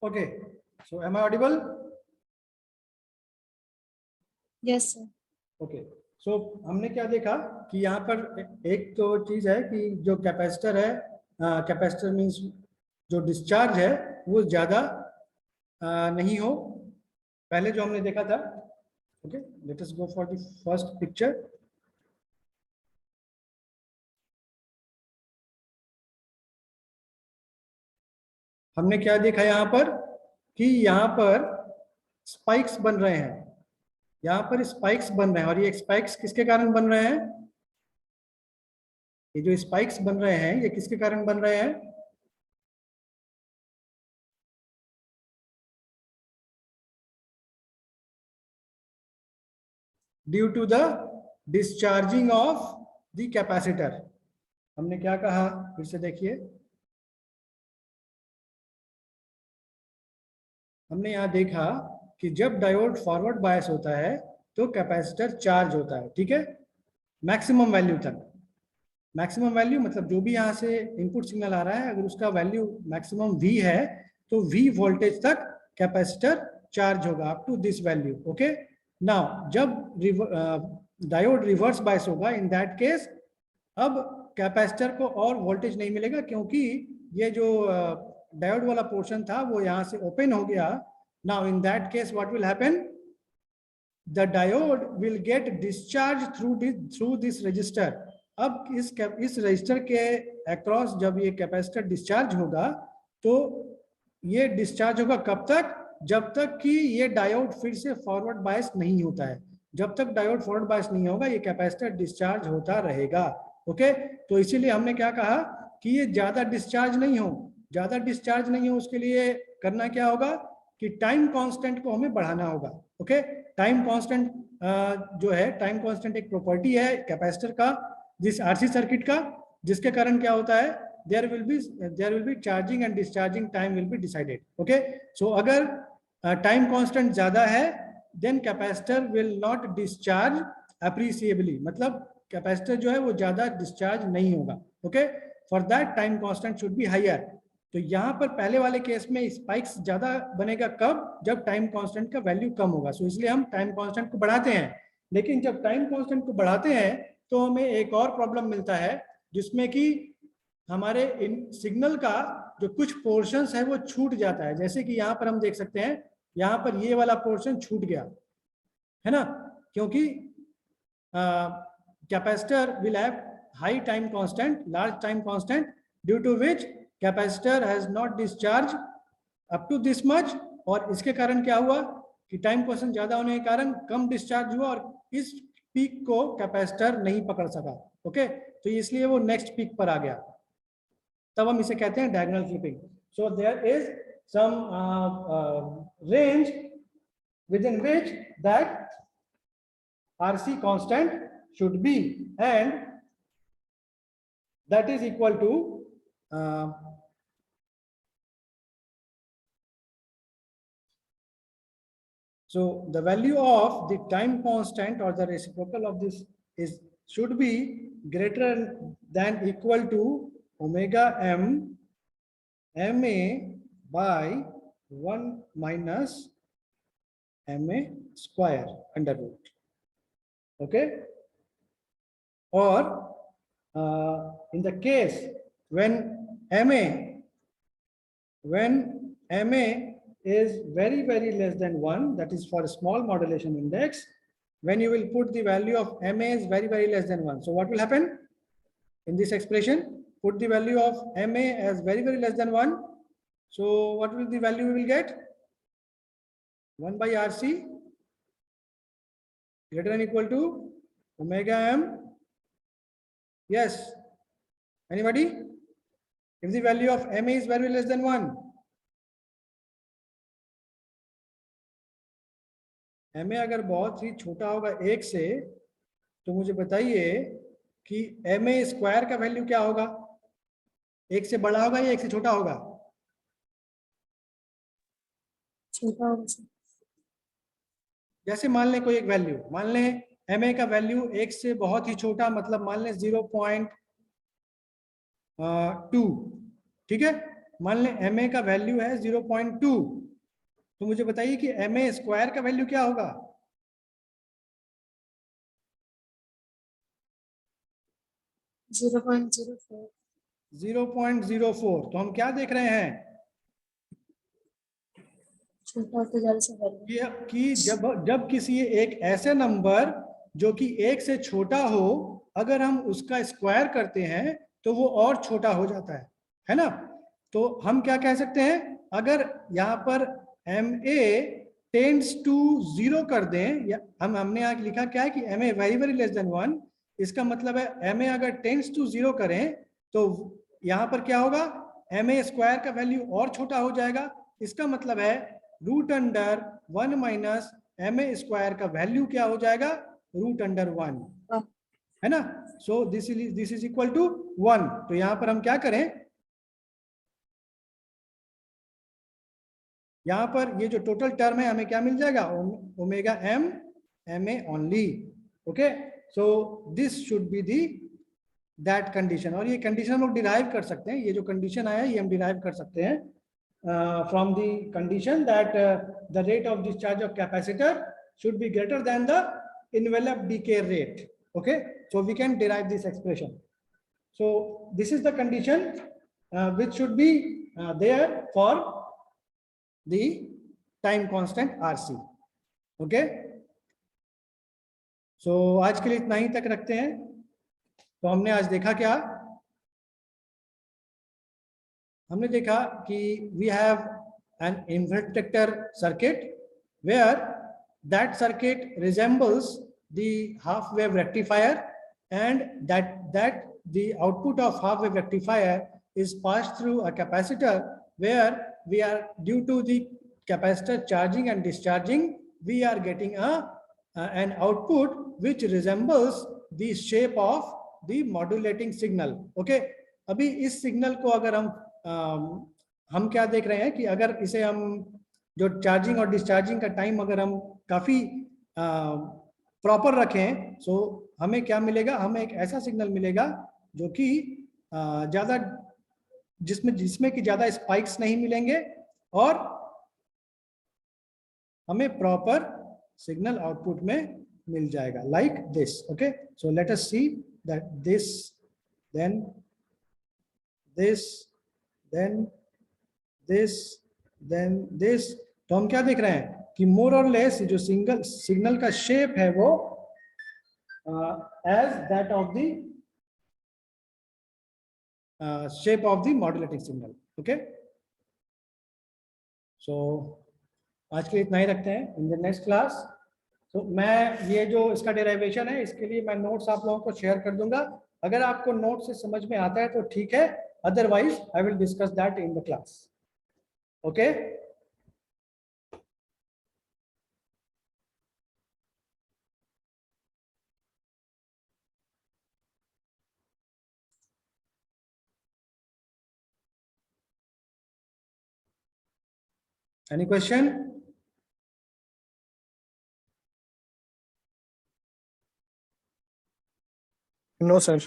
Okay, so am I audible? Yes sir. Okay, so हमने क्या देखा कि यहाँ पर एक तो चीज है कि जो कैपेसिटर है, कैपेसिटर मीन्स जो डिस्चार्ज है वो ज्यादा नहीं हो, पहले जो हमने देखा था। Okay, let us go for the first picture. हमने क्या देखा यहाँ पर कि यहाँ पर स्पाइक्स बन रहे हैं, यहाँ पर स्पाइक्स बन रहे हैं, और ये स्पाइक्स किसके कारण बन रहे हैं? ये जो स्पाइक्स बन रहे हैं ये किसके कारण बन रहे हैं? Due to the discharging of the capacitor. हमने क्या कहा, फिर से देखिए, हमने यहाँ देखा कि जब डायोड फॉरवर्ड बायस होता है तो कैपेसिटर चार्ज होता है, ठीक है, मैक्सिमम वैल्यू तक। मैक्सिमम वैल्यू मतलब जो भी यहाँ से इनपुट सिग्नल आ रहा है, अगर उसका वैल्यू मैक्सिमम V है तो V वोल्टेज तक कैपेसिटर चार्ज होगा up to this value. Okay, now जब डायोड रिवर्स बायस होगा, इन दैट केस अब कैपेसिटर को और वोल्टेज नहीं मिलेगा, क्योंकि ये जो डायोड वाला पोर्शन था वो यहाँ से ओपन हो गया। Now in that case what will happen, the diode will get discharge through this register. अब इस रजिस्टर के अक्रॉस जब ये कैपेसिटर डिस्चार्ज होगा तो ये डिस्चार्ज होगा कब तक? जब तक कि ये डायोड फिर से फॉरवर्ड बायस नहीं होता है। जब तक डायोड फॉरवर्ड बायस नहीं होगा ये कैपेसिटर डिस्चार्ज होता रहेगा। ओके, तो इसीलिए हमने क्या कहा कि ये ज्यादा डिस्चार्ज नहीं हो। ज्यादा डिस्चार्ज नहीं हो उसके लिए करना क्या होगा कि टाइम कांस्टेंट को हमें बढ़ाना होगा। ओके, टाइम कांस्टेंट जो है, टाइम कांस्टेंट एक प्रॉपर्टी है कैपेसिटर का, जिस आरसी सर्किट का, जिसके कारण क्या होता है, there will be charging and discharging time will be decided. Okay, so अगर टाइम कांस्टेंट ज्यादा है then capacitor will not discharge appreciably, मतलब कैपेसिटर जो है वो ज्यादा डिस्चार्ज नहीं होगा। Okay, for that time constant should be higher. तो यहाँ पर पहले वाले केस में स्पाइक्स ज्यादा बनेगा कब? जब टाइम कांस्टेंट का वैल्यू कम होगा। सो इसलिए हम टाइम कांस्टेंट को बढ़ाते हैं, लेकिन जब टाइम कांस्टेंट को बढ़ाते हैं तो हमें एक और प्रॉब्लम मिलता है, जिसमें कि हमारे इन सिग्नल का जो कुछ पोर्शंस है वो छूट जाता है। जैसे कि यहाँ पर हम देख सकते हैं, यहाँ पर ये वाला पोर्शन छूट गया है ना, क्योंकि capacitor will have high time constant, large time constant, due to which capacitor has not discharge up to this much. और इसके कारण क्या हुआ कि टाइम कांस्टेंट ज्यादा होने के कारण कम डिस्चार्ज हुआ और इस पीक को कैपेसिटर नहीं पकड़ सका। ओके, तो इसलिए वो नेक्स्ट पीक पर आ गया, तब हम इसे कहते हैं diagonal clipping. So there is some range within which that RC constant should be, and that is equal to so the value of the time constant or the reciprocal of this is should be greater than equal to omega m ma by 1 minus ma square under root. Okay, or in the case when ma is very less than 1, that is for a small modulation index, when you will put the value of ma is very less than 1, so what will happen in this expression? Put the value of ma as very less than 1, so what will the value we will get? 1 by RC greater than equal to omega m. Yes, anybody? If the value of ma is very less than 1, ma अगर बहुत ही छोटा होगा 1 से, तो मुझे बताइए कि ma square का वैल्यू क्या होगा? 1 से बड़ा होगा या 1 से छोटा होगा? छोटा होगा। जैसे मान लें कोई एक वैल्यू, मान लें ma का वैल्यू 1 से बहुत ही छोटा, मतलब मान लें 0.2, ठीक है, मान लें एम ए का वैल्यू है 0.2, तो मुझे बताइए कि एम ए स्क्वायर का वैल्यू क्या होगा? 0.04। 0.04। तो हम क्या देख रहे हैं छोटा होते जा से वैल्यू। कि जब जब किसी एक ऐसे नंबर जो कि 1 से छोटा हो, अगर हम उसका स्क्वायर करते हैं तो वो और छोटा हो जाता है ना? तो हम क्या कह सकते हैं, अगर यहाँ पर एम ए टेंड्स टू 0 कर दें, या हमने यहाँ लिखा क्या है कि M A very very less than 1, इसका मतलब है एम ए अगर टेंड्स टू 0 करें तो यहाँ पर क्या होगा, एम ए स्क्वायर का वैल्यू और छोटा हो जाएगा। इसका मतलब है root under 1 minus M A square का वैल्यू क्या हो जाएगा, रूट अंडर 1, है ना? So this is equal to 1। तो यहां पर हम क्या करें, यहां पर ये जो टोटल टर्म है हमें क्या मिल जाएगा, omega M M A only. Okay, so this should be the that condition. और ये कंडीशन हम लोग डिराइव कर सकते हैं, ये जो कंडीशन आया ये हम डिराइव कर सकते हैं from the condition that the rate of discharge of capacitor should be greater than the envelope decay rate. Okay, so we can derive this expression. So this is the condition which should be there for the time constant RC. Okay, so आज के लिए इतना ही तक रखते हैं। तो हमने आज देखा क्या, हमने देखा कि we have an inverter circuit where that circuit resembles the half wave rectifier, and that the output of half wave rectifier is passed through a capacitor, where we are, due to the capacitor charging and discharging, we are getting an output which resembles the shape of the modulating signal. Okay, अभी इस signal को अगर हम क्या देख रहे हैं कि अगर इसे हम जो चार्जिंग और डिस्चार्जिंग का टाइम अगर हम काफी प्रॉपर रखें, सो हमें क्या मिलेगा, हमें एक ऐसा सिग्नल मिलेगा जो कि ज्यादा जिसमें कि ज्यादा स्पाइक्स नहीं मिलेंगे, और हमें प्रॉपर सिग्नल आउटपुट में मिल जाएगा, like this. Okay, so let us see that this, then this, then this, then this. तो हम क्या देख रहे हैं कि मोर और लेस जो सिग्नल का शेप है वो as that of the shape of the modulating signal. Okay, so आज के लिए इतना ही रखते हैं। इन द नेक्स्ट क्लास तो मैं ये जो इसका डेरिवेशन है इसके लिए मैं नोट्स आप लोगों को शेयर कर दूंगा। अगर आपको नोट से समझ में आता है तो ठीक है, otherwise I will discuss that in the class. Okay, any question? No, sir.